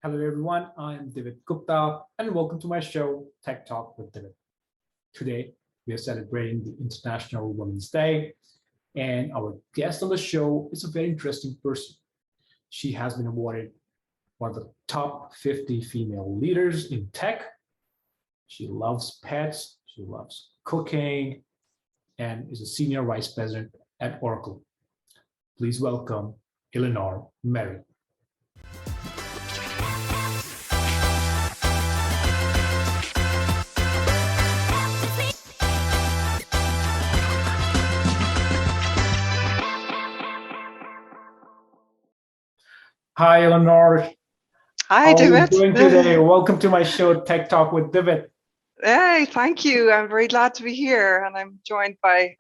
Hello everyone, I'm Divit Gupta and welcome to my show Tech Talk with Divit. Today we are celebrating the International Women's Day and our guest on the show is a very interesting person. She has been awarded one of the top 50 female leaders in tech. She loves pets, she loves cooking, and is a senior vice president at Oracle. Please welcome Eleanor Meritt. Hi, Eleanor. Hi, How are you Divit. doing today? Welcome to my show, Tech Talk with Divit. Hey, thank you. I'm very glad to be here, and I'm joined by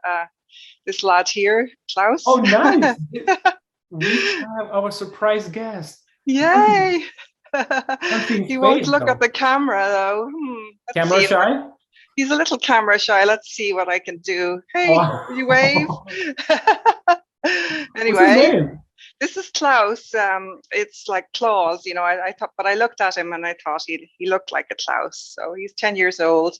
this lad here, Klaus. Oh, nice. We have our surprise guest. Yay! Something He won't fake, look at though. the camera though. Let's Camera see. shy? He's a little camera shy. Let's see what I can do. Hey, will you wave? Oh. What's his Anyway. name? This is Klaus. It's like Claus, I thought, but I looked at him and I thought he looked like a Klaus. So he's 10 years old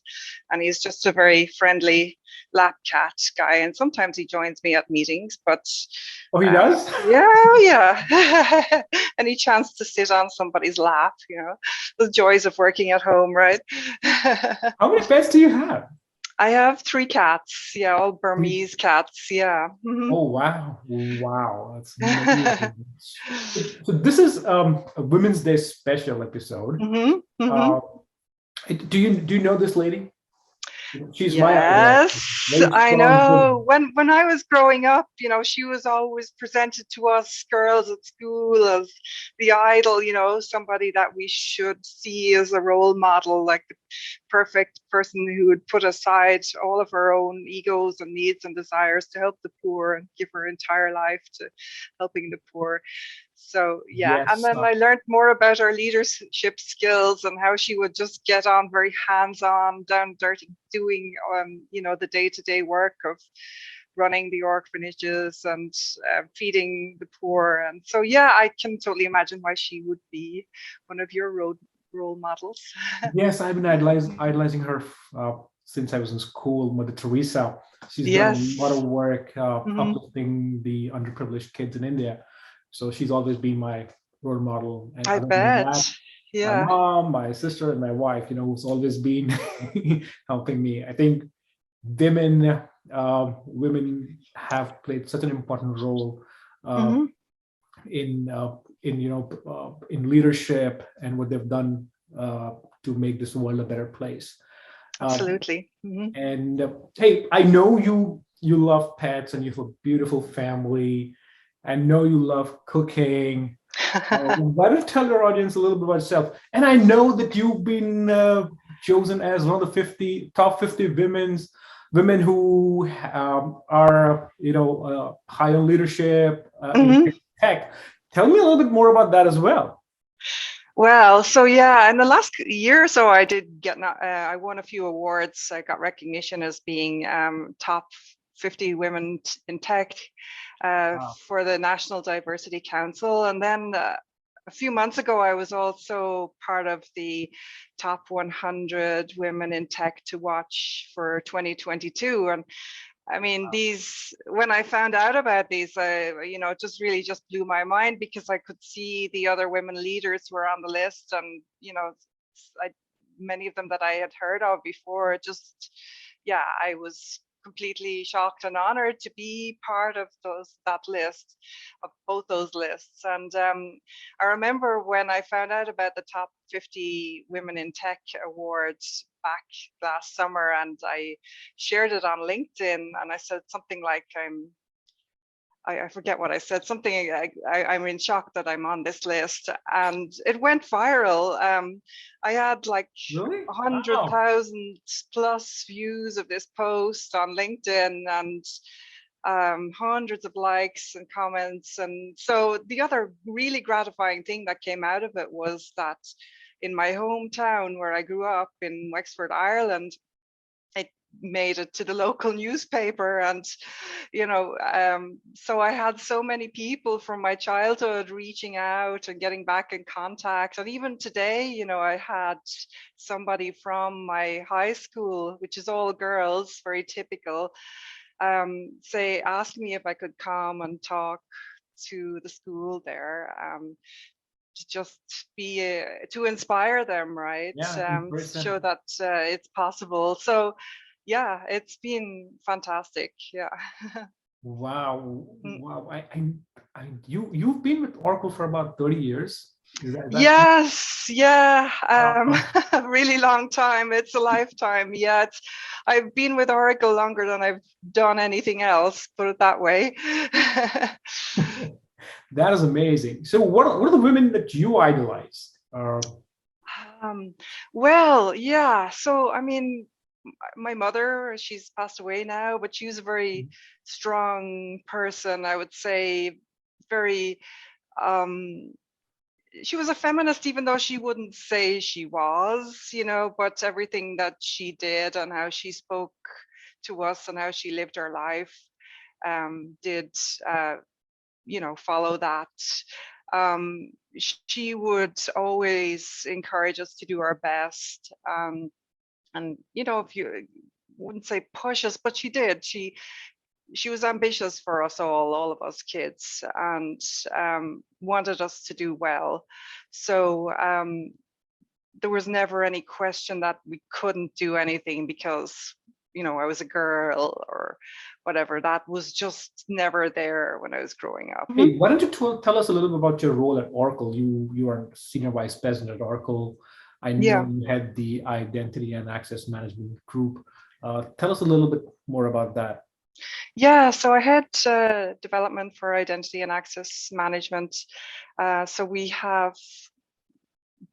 and he's just a very friendly lap cat guy. And sometimes he joins me at meetings, but Oh, he does? yeah. Any chance to sit on somebody's lap, the joys of working at home, right? How many pets do you have? I have 3 cats. Yeah, all Burmese cats. Yeah. Mm-hmm. Oh, wow. Wow. That's amazing. So this is a Women's Day special episode. Mm-hmm. Mm-hmm. Do you know this lady? She's Yes, I know. When I was growing up, she was always presented to us girls at school as the idol, somebody that we should see as a role model, like the perfect person who would put aside all of her own egos and needs and desires to help the poor and give her entire life to helping the poor. So yeah, and Yes. then I learned more about her leadership skills and how she would just get on very hands-on, down dirty, doing the day-to-day work of running the orphanages and feeding the poor. And so yeah, I can totally imagine why she would be one of your role models. Yes, I've been idolizing her since I was in school. Mother Teresa. She's done a lot Yes. of work Mm-hmm. uplifting the underprivileged kids in India. So she's always been my role model. And I other than bet. that, my Yeah. mom, my sister, and my wife, who's always been helping me. I think women have played such an important role Mm-hmm. in leadership and what they've done to make this world a better place. Absolutely. Mm-hmm. And hey, I know you love pets and you have a beautiful family. I know you love cooking. Why don't you tell your audience a little bit about yourself? And I know that you've been chosen as one of the top 50 women who are high on leadership in Mm-hmm. tech. Tell me a little bit more about that as well. Well, so yeah, in the last year or so, I did get, I won a few awards. I got recognition as being top 50 women in tech Wow. for the National Diversity Council. And then a few months ago, I was also part of the top 100 women in tech to watch for 2022. And I mean, when I found out about these, it just blew my mind because I could see the other women leaders who were on the list and, many of them that I had heard of before. I was completely shocked and honored to be part of that list, of both those lists. And I remember when I found out about the top 50 women in tech awards back last summer, and I shared it on LinkedIn, and I said something like, I forget what I said, something I'm in shock that I'm on this list, and it went viral. I had like Really? 100,000 plus views of this post on LinkedIn, and hundreds of likes and comments. And so the other really gratifying thing that came out of it was that in my hometown where I grew up in Wexford, Ireland, made it to the local newspaper. And so I had so many people from my childhood reaching out and getting back in contact. And even today, I had somebody from my high school, which is all girls, very typical, ask me if I could come and talk to the school there, to just be to inspire them, right? Yeah, in Show person. that it's possible. So yeah, it's been fantastic. Yeah. Wow, Mm. wow. You've been with Oracle for about 30 years. Is that correct? Yes, yeah, Wow. a really long time. It's a lifetime. Yeah, I've been with Oracle longer than I've done anything else, put it that way. That is amazing. So what are the women that you idolize? Um, well, yeah. So, I mean, my mother, she's passed away now, but she was a very strong person, I would say. Very, um, she was a feminist, even though she wouldn't say she was, but everything that she did and how she spoke to us and how she lived her life did, uh, follow that. She would always encourage us to do our best. And if you wouldn't say push us, but she did. She was ambitious for us all of us kids, and wanted us to do well. So there was never any question that we couldn't do anything because I was a girl or whatever. That was just never there when I was growing up. Hey, why don't you tell us a little bit about your role at Oracle? You are senior vice president at Oracle. I know Yeah. you had the identity and access management group. Tell us a little bit more about that. Yeah, so I had development for identity and access management. So we have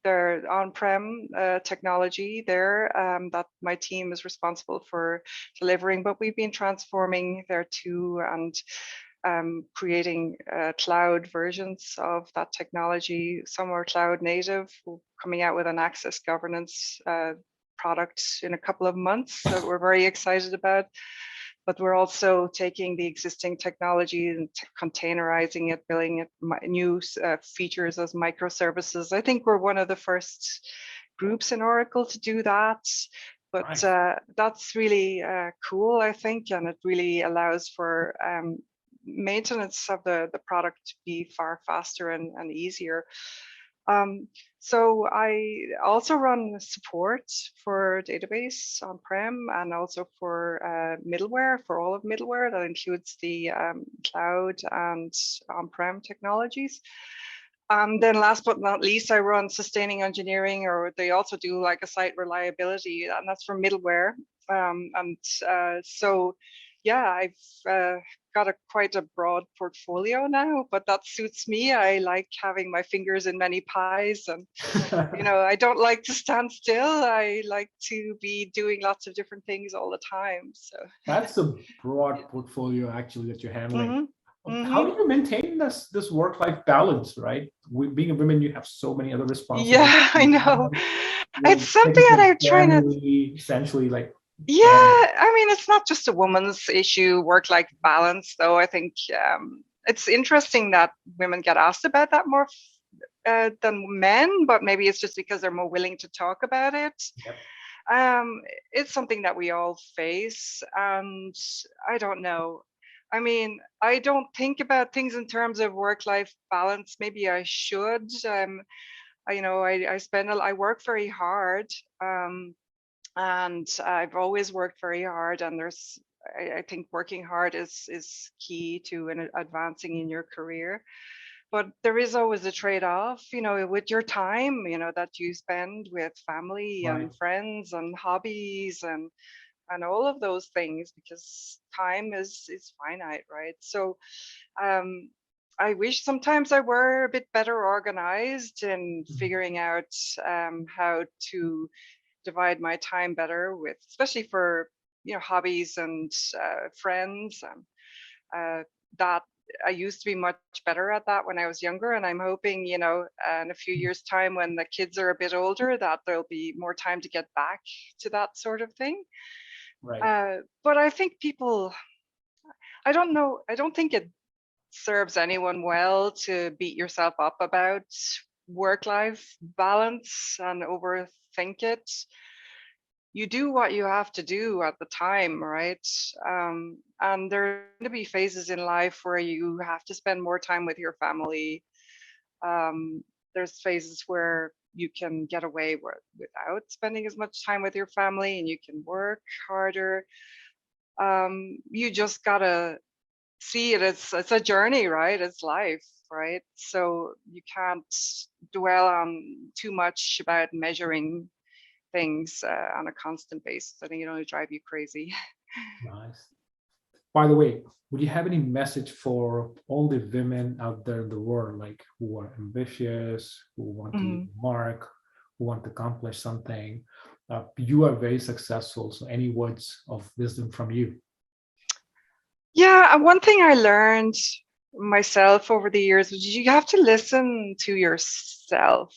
their on-prem technology there that my team is responsible for delivering, but we've been transforming there too, and creating cloud versions of that technology. Some are cloud native, coming out with an access governance product in a couple of months that we're very excited about. But we're also taking the existing technology and containerizing it, building it new features as microservices. I think we're one of the first groups in Oracle to do that. But Nice. that's really cool, I think, and it really allows for maintenance of the product to be far faster and easier. Um, so I also run support for database on-prem and also for middleware, for all of middleware. That includes the cloud and on-prem technologies. Then last but not least, I run sustaining engineering, or they also do like a site reliability, and that's for middleware. So yeah, I've got quite a broad portfolio now, but that suits me. I like having my fingers in many pies, and I don't like to stand still. I like to be doing lots of different things all the time. So That's a broad portfolio actually that you're handling. hmm How hmm do you maintain this work-life balance, right? Being a woman, you have so many other responsibilities. yeah, I know. You're It's something taking that care of I'm trying to. family, essentially, like, Yeah, and I mean, it's not just a woman's issue, work-life balance, though. I think it's interesting that women get asked about that more than men, but maybe it's just because they're more willing to talk about it. yep. Um, it's something that we all face, and I don't know. I mean, I don't think about things in terms of work-life balance. Maybe I should. I work very hard. And I've always worked very hard, and I think working hard is key to advancing in your career. But there is always a trade-off, with your time, that you spend with family Right. and friends and hobbies and all of those things, because time is finite, right? So um, I wish sometimes I were a bit better organized in figuring out how to divide my time better with, especially for hobbies and friends. Uh, that I used to be much better at that when I was younger, and I'm hoping in a few years' time, when the kids are a bit older, that there'll be more time to get back to that sort of thing. Right. But I think people, I don't know, I don't think it serves anyone well to beat yourself up about work-life balance and overthink it. You do what you have to do at the time, right? And there are going to be phases in life where you have to spend more time with your family. There's phases where you can get away without spending as much time with your family and you can work harder. You just gotta see it as it's a journey, right? It's life, right? So you can't dwell on too much about measuring things on a constant basis. I think it only drive you crazy. Nice. By the way, would you have any message for all the women out there in the world, like who are ambitious, who want to leave a mark, who want to accomplish something? You are very successful, so any words of wisdom from you? Yeah, one thing I learned myself over the years was you have to listen to yourself.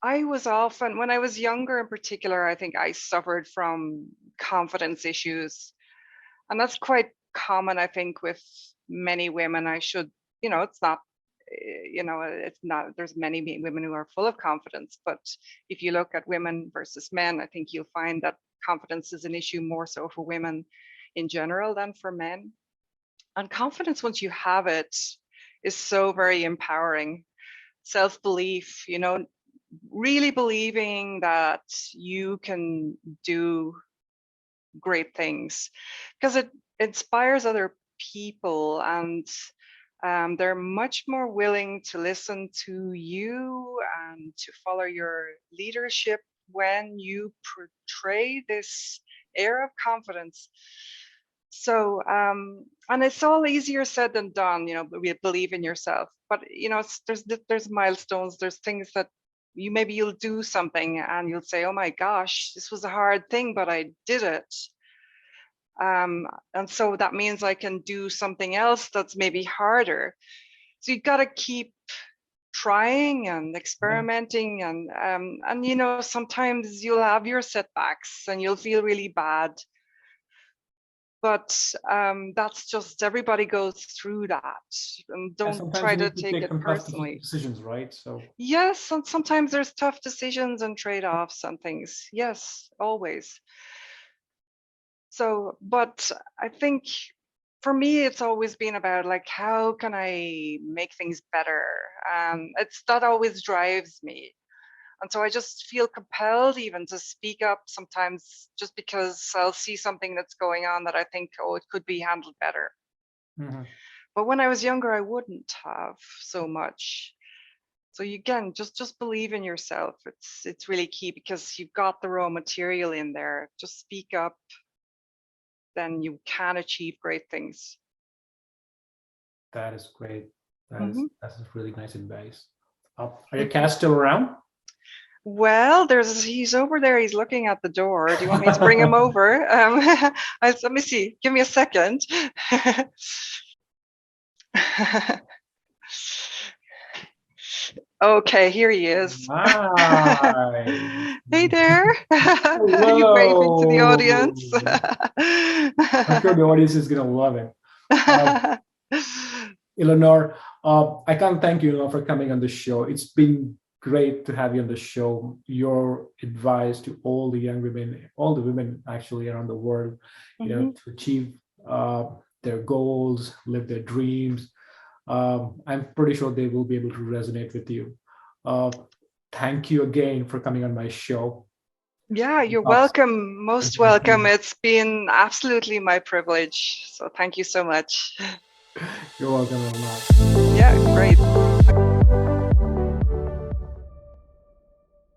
I was often, when I was younger in particular, I think I suffered from confidence issues. And that's quite common, I think, with many women. I should, it's not, it's not, there's many women who are full of confidence. But if you look at women versus men, I think you'll find that confidence is an issue more so for women in general than for men. And confidence, once you have it, is so very empowering. Self-belief, really believing that you can do great things, because it inspires other people, and they're much more willing to listen to you and to follow your leadership when you portray this air of confidence. So and it's all easier said than done, believe in yourself, but there's milestones, there's things that you'll do something and you'll say, oh my gosh, this was a hard thing, but I did it. And so that means I can do something else that's maybe harder. So you've got to keep trying and experimenting, and sometimes you'll have your setbacks and you'll feel really bad. But that's just, everybody goes through that, and don't try to take it personally. Decisions, right? So yes, and sometimes there's tough decisions and trade-offs and things. Yes, always. So, but I think for me, it's always been about like, how can I make things better? That always drives me. And so I just feel compelled even to speak up sometimes, just because I'll see something that's going on that I think, oh, it could be handled better. But when I was younger, I wouldn't have so much. So again, just believe in yourself. It's really key, because you've got the raw material in there. Just speak up, then you can achieve great things. That is great. That's really nice advice. Are your cats still around? Well, he's over there. He's looking at the door. Do you want me to bring him over? Let me see. Give me a second. Okay, here he is. Hi. Hey there. Are you waving to the audience? I'm sure the audience is going to love it. Eleanor, I can't thank you enough for coming on the show. It's been great to have you on the show. Your advice to all the young women, all the women actually around the world, to achieve their goals, live their dreams. I'm pretty sure they will be able to resonate with you. Thank you again for coming on my show. Yeah, you're welcome. Most welcome. It's been absolutely my privilege. So thank you so much. You're welcome, Eleanor.